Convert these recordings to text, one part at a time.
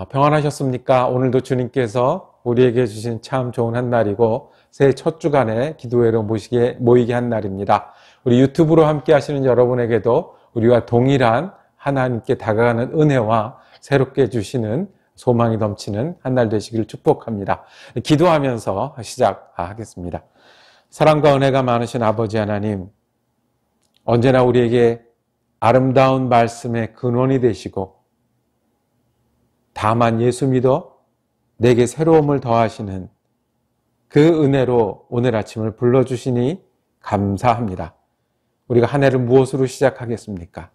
평안하셨습니까? 오늘도 주님께서 우리에게 주신 참 좋은 한 날이고 새해 첫 주간에 기도회로 모이게 한 날입니다. 우리 유튜브로 함께 하시는 여러분에게도 우리와 동일한 하나님께 다가가는 은혜와 새롭게 주시는 소망이 넘치는 한 날 되시기를 축복합니다. 기도하면서 시작하겠습니다. 사랑과 은혜가 많으신 아버지 하나님, 언제나 우리에게 아름다운 말씀의 근원이 되시고 다만 예수 믿어 내게 새로움을 더하시는 그 은혜로 오늘 아침을 불러주시니 감사합니다. 우리가 한 해를 무엇으로 시작하겠습니까?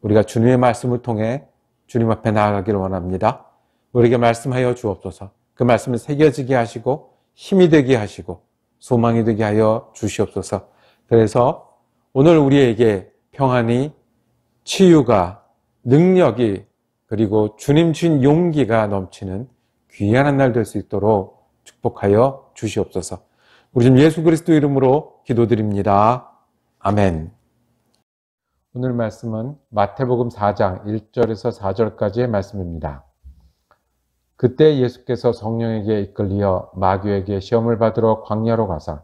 우리가 주님의 말씀을 통해 주님 앞에 나아가기를 원합니다. 우리에게 말씀하여 주옵소서. 그 말씀을 새겨지게 하시고 힘이 되게 하시고 소망이 되게 하여 주시옵소서. 그래서 오늘 우리에게 평안이, 치유가, 능력이, 그리고 주님 주신 용기가 넘치는 귀한 한 날 될 수 있도록 축복하여 주시옵소서. 우리 주 예수 그리스도 이름으로 기도드립니다. 아멘. 오늘 말씀은 마태복음 4장 1절에서 4절까지의 말씀입니다. 그때 예수께서 성령에게 이끌리어 마귀에게 시험을 받으러 광야로 가사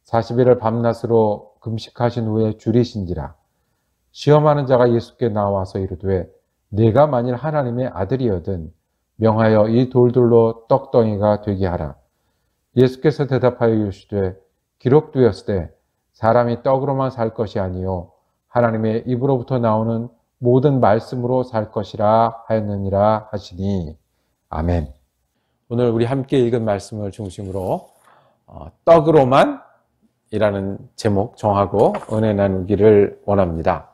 40일을 밤낮으로 금식하신 후에 줄이신지라. 시험하는 자가 예수께 나와서 이르되 내가 만일 하나님의 아들이거든 명하여 이 돌들로 떡덩이가 되게 하라. 예수께서 대답하여 이르시되 기록되었으되 사람이 떡으로만 살 것이 아니요 하나님의 입으로부터 나오는 모든 말씀으로 살 것이라 하였느니라 하시니 아멘. 오늘 우리 함께 읽은 말씀을 중심으로 떡으로만 이라는 제목 정하고 은혜 나누기를 원합니다.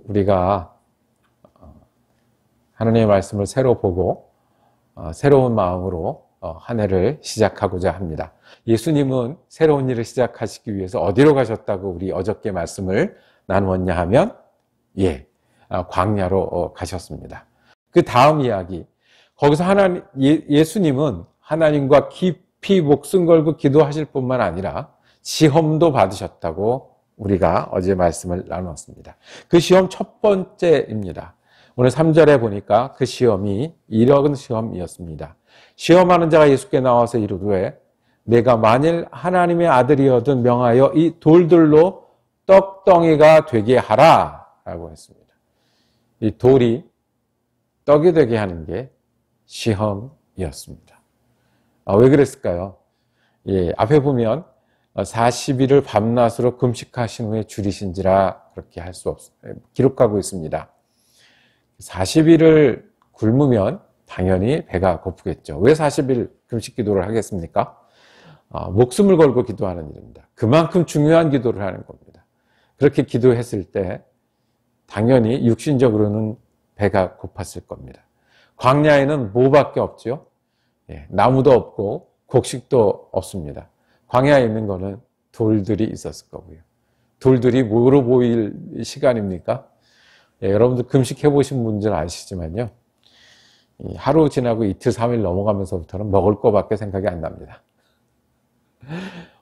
우리가 하나님의 말씀을 새로 보고 새로운 마음으로 한 해를 시작하고자 합니다. 예수님은 새로운 일을 시작하시기 위해서 어디로 가셨다고 우리 어저께 말씀을 나누었냐 하면 광야로 가셨습니다. 그 다음 이야기, 거기서 예수님은 하나님과 깊이 목숨 걸고 기도하실 뿐만 아니라 시험도 받으셨다고 우리가 어제 말씀을 나누었습니다. 그 시험 첫 번째입니다. 오늘 3절에 보니까 그 시험이 이런 시험이었습니다. 시험하는 자가 예수께 나와서 이르되 내가 만일 하나님의 아들이거든 명하여 이 돌들로 떡덩이가 되게 하라 라고 했습니다. 이 돌이 떡이 되게 하는 게 시험이었습니다. 왜 그랬을까요? 앞에 보면 40일을 밤낮으로 금식하신 후에 줄이신지라 그렇게 할 수 없어요. 기록하고 있습니다. 40일을 굶으면 당연히 배가 고프겠죠. 왜 40일 금식 기도를 하겠습니까? 목숨을 걸고 기도하는 일입니다. 그만큼 중요한 기도를 하는 겁니다. 그렇게 기도했을 때 당연히 육신적으로는 배가 고팠을 겁니다. 광야에는 뭐밖에 없죠? 나무도 없고 곡식도 없습니다. 광야에 있는 거는 돌들이 있었을 거고요. 돌들이 뭐로 보일 시간입니까? 여러분들 금식해 보신 분들은 아시지만요. 하루 지나고 이틀, 3일 넘어가면서부터는 먹을 거밖에 생각이 안 납니다.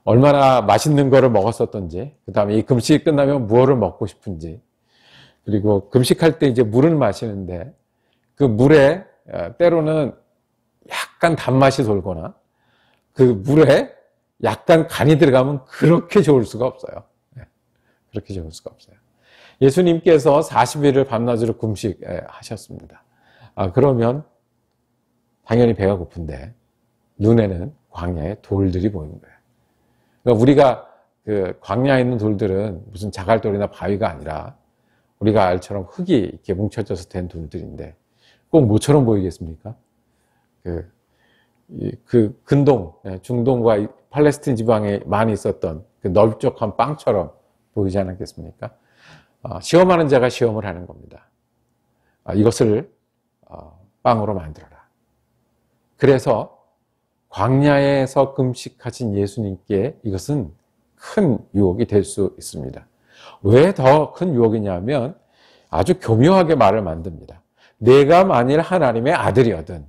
얼마나 맛있는 거를 먹었었던지, 그 다음에 이 금식이 끝나면 무엇을 먹고 싶은지, 그리고 금식할 때 이제 물을 마시는데 그 물에 때로는 약간 단맛이 돌거나 그 물에 약간 간이 들어가면 그렇게 좋을 수가 없어요. 그렇게 좋을 수가 없어요. 예수님께서 40일을 밤낮으로 금식하셨습니다. 그러면 당연히 배가 고픈데 눈에는 광야에 돌들이 보이는 거예요. 그러니까 우리가 그 광야에 있는 돌들은 무슨 자갈돌이나 바위가 아니라 우리가 알처럼 흙이 이렇게 뭉쳐져서 된 돌들인데 꼭 뭐처럼 보이겠습니까? 그 근동, 중동과 팔레스틴 지방에 많이 있었던 그 넓적한 빵처럼 보이지 않았겠습니까? 시험하는 자가 시험을 하는 겁니다. 이것을 빵으로 만들어라. 그래서 광야에서 금식하신 예수님께 이것은 큰 유혹이 될 수 있습니다. 왜 더 큰 유혹이냐면 아주 교묘하게 말을 만듭니다. 내가 만일 하나님의 아들이거든.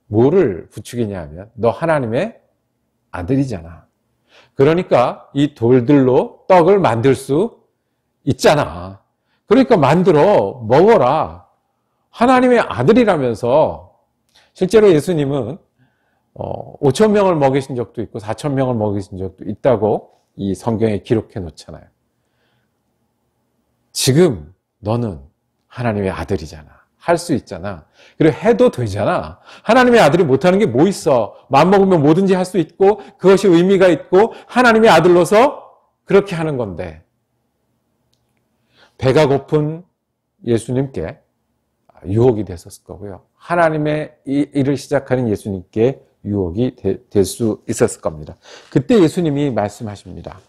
뭐를 부추기냐 하면 너 하나님의 아들이잖아. 그러니까 이 돌들로 떡을 만들 수 있잖아. 그러니까 만들어 먹어라. 하나님의 아들이라면서 실제로 예수님은 5천 명을 먹이신 적도 있고 4천 명을 먹이신 적도 있다고 이 성경에 기록해 놓잖아요. 지금 너는 하나님의 아들이잖아. 할 수 있잖아. 그리고 해도 되잖아. 하나님의 아들이 못하는 게 뭐 있어? 마음먹으면 뭐든지 할 수 있고 그것이 의미가 있고 하나님의 아들로서 그렇게 하는 건데, 배가 고픈 예수님께 유혹이 됐었을 거고요. 하나님의 일을 시작하는 예수님께 유혹이 될 수 있었을 겁니다. 그때 예수님이 말씀하십니다.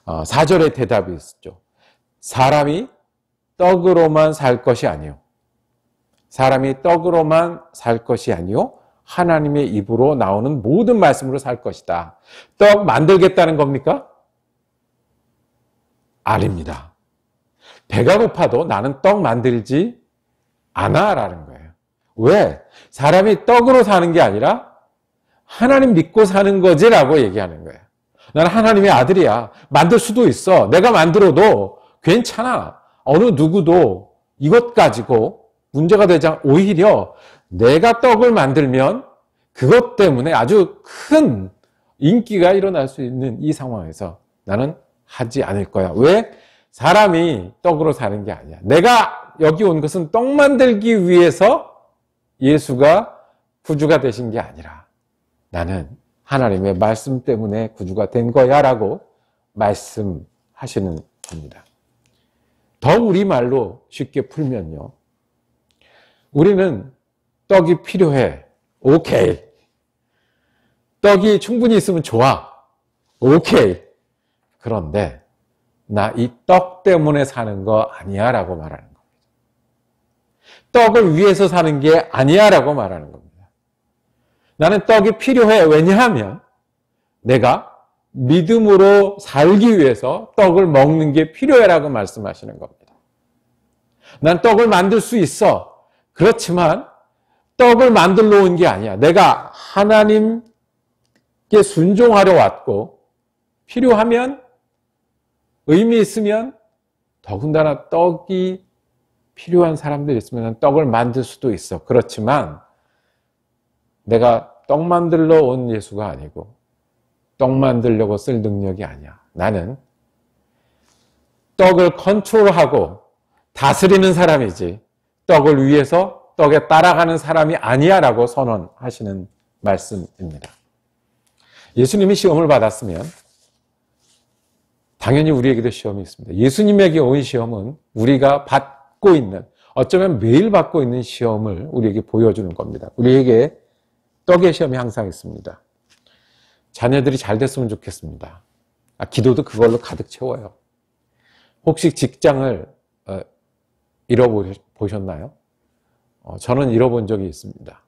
4절의 대답이 있었죠. 사람이 떡으로만 살 것이 아니요. 사람이 떡으로만 살 것이 아니요. 하나님의 입으로 나오는 모든 말씀으로 살 것이다. 떡 만들겠다는 겁니까? 아닙니다. 배가 고파도 나는 떡 만들지 않아라는 거예요. 왜? 사람이 떡으로 사는 게 아니라 하나님 믿고 사는 거지라고 얘기하는 거예요. 나는 하나님의 아들이야. 만들 수도 있어. 내가 만들어도 괜찮아. 어느 누구도 이것 가지고 문제가 되지 않고, 오히려 내가 떡을 만들면 그것 때문에 아주 큰 인기가 일어날 수 있는 이 상황에서 나는 하지 않을 거야. 왜? 사람이 떡으로 사는 게 아니야. 내가 여기 온 것은 떡 만들기 위해서 예수가 구주가 되신 게 아니라 나는 하나님의 말씀 때문에 구주가 된 거야 라고 말씀하시는 겁니다. 더 우리말로 쉽게 풀면요, 우리는 떡이 필요해. 오케이. 떡이 충분히 있으면 좋아. 오케이. 그런데 나 이 떡 때문에 사는 거 아니야 라고 말하는 겁니다. 떡을 위해서 사는 게 아니야 라고 말하는 겁니다. 나는 떡이 필요해. 왜냐하면 내가 믿음으로 살기 위해서 떡을 먹는 게 필요해 라고 말씀하시는 겁니다. 난 떡을 만들 수 있어. 그렇지만 떡을 만들러 온 게 아니야. 내가 하나님께 순종하러 왔고 필요하면, 의미 있으면, 더군다나 떡이 필요한 사람들이 있으면 떡을 만들 수도 있어. 그렇지만 내가 떡 만들러 온 예수가 아니고 떡 만들려고 쓸 능력이 아니야. 나는 떡을 컨트롤하고 다스리는 사람이지 떡을 위해서 떡에 따라가는 사람이 아니야 라고 선언하시는 말씀입니다. 예수님이 시험을 받았으면 당연히 우리에게도 시험이 있습니다. 예수님에게 온 시험은 우리가 받고 있는, 어쩌면 매일 받고 있는 시험을 우리에게 보여주는 겁니다. 우리에게 떡의 시험이 항상 있습니다. 자녀들이 잘 됐으면 좋겠습니다. 기도도 그걸로 가득 채워요. 혹시 직장을 잃어보셨나요? 저는 잃어본 적이 있습니다.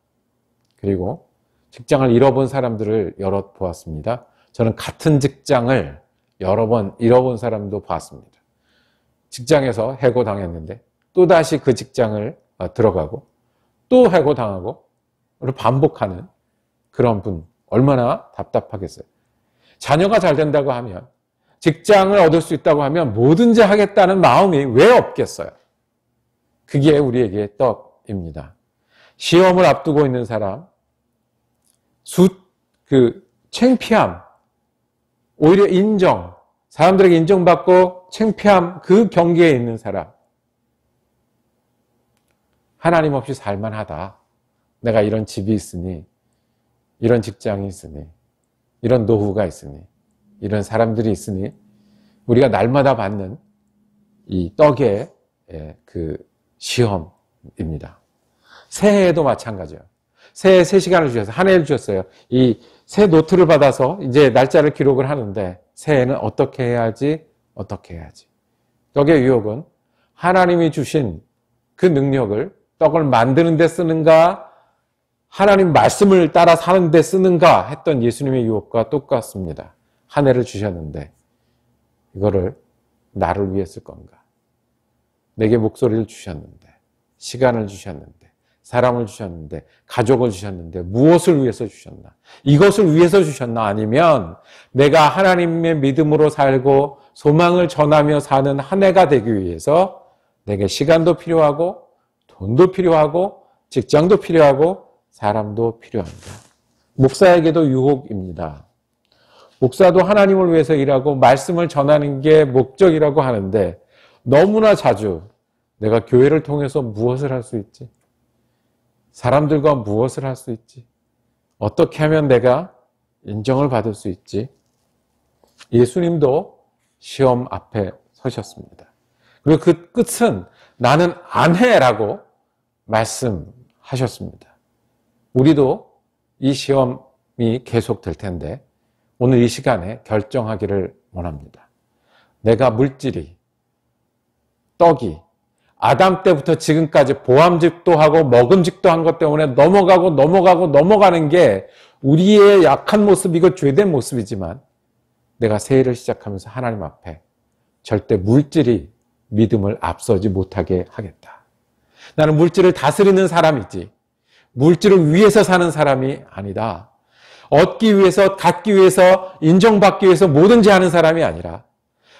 그리고 직장을 잃어본 사람들을 여러 보았습니다. 저는 같은 직장을 여러 번 잃어본 사람도 봤습니다. 직장에서 해고당했는데 또다시 그 직장을 들어가고 또 해고당하고 반복하는 그런 분, 얼마나 답답하겠어요. 자녀가 잘 된다고 하면, 직장을 얻을 수 있다고 하면 뭐든지 하겠다는 마음이 왜 없겠어요? 그게 우리에게 떡입니다. 시험을 앞두고 있는 사람, 창피함, 오히려 인정, 사람들에게 인정받고 창피함, 그 경계에 있는 사람, 하나님 없이 살만하다. 내가 이런 집이 있으니, 이런 직장이 있으니, 이런 노후가 있으니, 이런 사람들이 있으니, 우리가 날마다 받는 이 떡의 그 시험입니다. 새해에도 마찬가지예요. 새해 3시간을 주셔서, 한 해를 주셨어요. 이 새 노트를 받아서 이제 날짜를 기록을 하는데, 새해는 어떻게 해야지, 어떻게 해야지. 떡의 유혹은 하나님이 주신 그 능력을 떡을 만드는 데 쓰는가, 하나님 말씀을 따라 사는 데 쓰는가 했던 예수님의 유혹과 똑같습니다. 한 해를 주셨는데 이거를 나를 위해 쓸 건가? 내게 목소리를 주셨는데, 시간을 주셨는데, 사람을 주셨는데, 가족을 주셨는데 무엇을 위해서 주셨나? 이것을 위해서 주셨나? 아니면 내가 하나님의 믿음으로 살고 소망을 전하며 사는 한 해가 되기 위해서 내게 시간도 필요하고 돈도 필요하고 직장도 필요하고 사람도 필요합니다. 목사에게도 유혹입니다. 목사도 하나님을 위해서 일하고 말씀을 전하는 게 목적이라고 하는데 너무나 자주 내가 교회를 통해서 무엇을 할 수 있지? 사람들과 무엇을 할 수 있지? 어떻게 하면 내가 인정을 받을 수 있지? 예수님도 시험 앞에 서셨습니다. 그리고 그 끝은 나는 안 해라고 말씀하셨습니다. 우리도 이 시험이 계속될 텐데 오늘 이 시간에 결정하기를 원합니다. 내가 물질이, 떡이 아담 때부터 지금까지 보암직도 하고 먹음직도 한 것 때문에 넘어가는 게 우리의 약한 모습이고 죄된 모습이지만 내가 새해를 시작하면서 하나님 앞에 절대 물질이 믿음을 앞서지 못하게 하겠다. 나는 물질을 다스리는 사람이지 물질을 위해서 사는 사람이 아니다. 얻기 위해서, 갖기 위해서, 인정받기 위해서 뭐든지 하는 사람이 아니라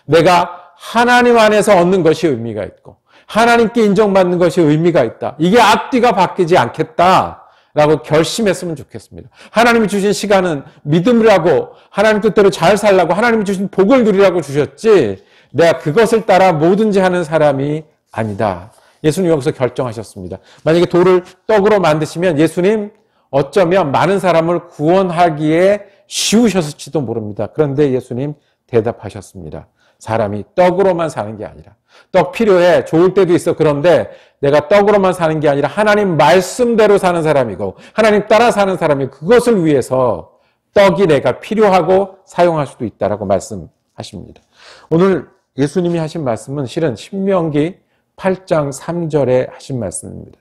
내가 하나님 안에서 얻는 것이 의미가 있고 하나님께 인정받는 것이 의미가 있다. 이게 앞뒤가 바뀌지 않겠다라고 결심했으면 좋겠습니다. 하나님이 주신 시간은 믿음이라고 하나님 뜻대로 잘 살라고 하나님이 주신 복을 누리라고 주셨지 내가 그것을 따라 뭐든지 하는 사람이 아니다. 예수님 여기서 결정하셨습니다. 만약에 돌을 떡으로 만드시면 예수님 어쩌면 많은 사람을 구원하기에 쉬우셨을지도 모릅니다. 그런데 예수님 대답하셨습니다. 사람이 떡으로만 사는 게 아니라 떡 필요해 좋을 때도 있어. 그런데 내가 떡으로만 사는 게 아니라 하나님 말씀대로 사는 사람이고 하나님 따라 사는 사람이 그것을 위해서 떡이 내가 필요하고 사용할 수도 있다라고 말씀하십니다. 오늘 예수님이 하신 말씀은 실은 신명기 8장 3절에 하신 말씀입니다.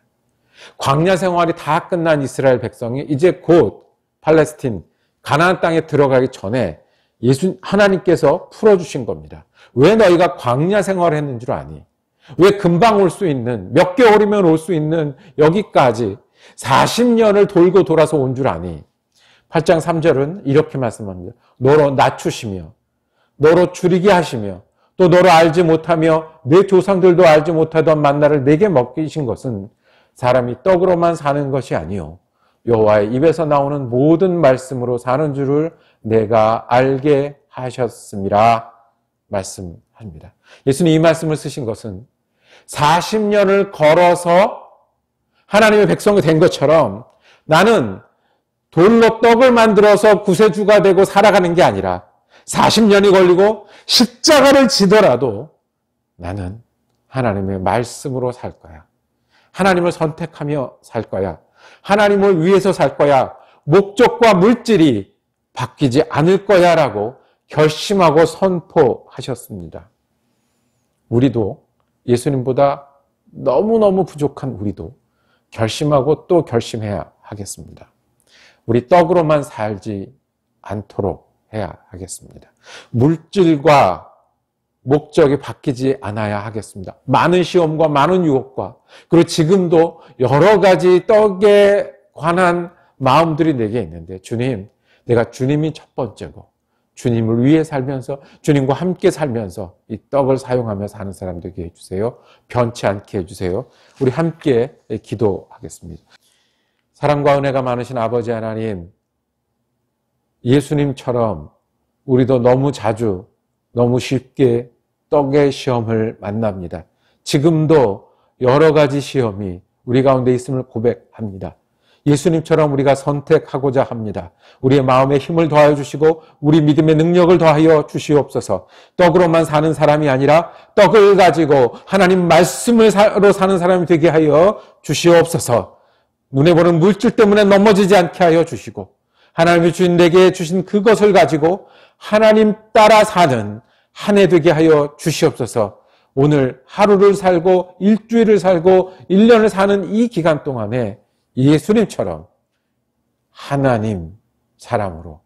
광야 생활이 다 끝난 이스라엘 백성이 이제 곧 팔레스틴 가나안 땅에 들어가기 전에 하나님께서 풀어주신 겁니다. 왜 너희가 광야 생활을 했는 줄 아니? 왜 금방 올 수 있는 몇 개월이면 올 수 있는 여기까지 40년을 돌고 돌아서 온 줄 아니? 8장 3절은 이렇게 말씀합니다. 너로 낮추시며 너로 줄이게 하시며 또 너로 알지 못하며 내 조상들도 알지 못하던 만나를 내게 먹이신 것은 사람이 떡으로만 사는 것이 아니요 여호와의 입에서 나오는 모든 말씀으로 사는 줄을 내가 알게 하셨음이라 말씀합니다. 예수님 이 말씀을 쓰신 것은 40년을 걸어서 하나님의 백성이 된 것처럼 나는 돌로 떡을 만들어서 구세주가 되고 살아가는 게 아니라 40년이 걸리고 십자가를 지더라도 나는 하나님의 말씀으로 살 거야. 하나님을 선택하며 살 거야. 하나님을 위해서 살 거야. 목적과 물질이 바뀌지 않을 거야 라고 결심하고 선포하셨습니다. 우리도 예수님보다 너무너무 부족한 우리도 결심하고 또 결심해야 하겠습니다. 우리 떡으로만 살지 않도록 해야 하겠습니다. 물질과 목적이 바뀌지 않아야 하겠습니다. 많은 시험과 많은 유혹과 그리고 지금도 여러 가지 떡에 관한 마음들이 내게 있는데 주님, 내가 주님이 첫 번째고 주님을 위해 살면서 주님과 함께 살면서 이 떡을 사용하며 사는 사람 되게 해주세요. 변치 않게 해주세요. 우리 함께 기도하겠습니다. 사랑과 은혜가 많으신 아버지 하나님, 예수님처럼 우리도 너무 자주 너무 쉽게 떡의 시험을 만납니다. 지금도 여러 가지 시험이 우리 가운데 있음을 고백합니다. 예수님처럼 우리가 선택하고자 합니다. 우리의 마음에 힘을 더하여 주시고 우리 믿음의 능력을 더하여 주시옵소서. 떡으로만 사는 사람이 아니라 떡을 가지고 하나님 말씀으로 사는 사람이 되게 하여 주시옵소서. 눈에 보는 물질 때문에 넘어지지 않게 하여 주시고 하나님이 주신 내게 주신 그것을 가지고 하나님 따라 사는 한 해 되게 하여 주시옵소서. 오늘 하루를 살고 일주일을 살고 1년을 사는 이 기간 동안에 예수님처럼 하나님 사람으로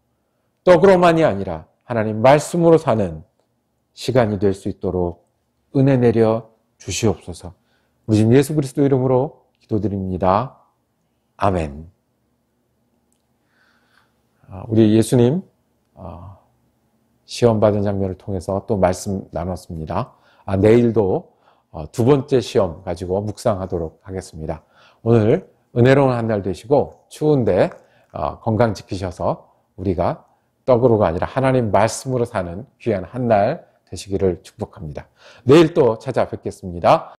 떡으로만이 아니라 하나님 말씀으로 사는 시간이 될 수 있도록 은혜 내려 주시옵소서. 우리 주 예수 그리스도 이름으로 기도드립니다. 아멘. 우리 예수님 시험받은 장면을 통해서 또 말씀 나눴습니다. 내일도 두 번째 시험 가지고 묵상하도록 하겠습니다. 오늘 은혜로운 한 날 되시고 추운데 건강 지키셔서 우리가 떡으로가 아니라 하나님 말씀으로 사는 귀한 한 날 되시기를 축복합니다. 내일 또 찾아뵙겠습니다.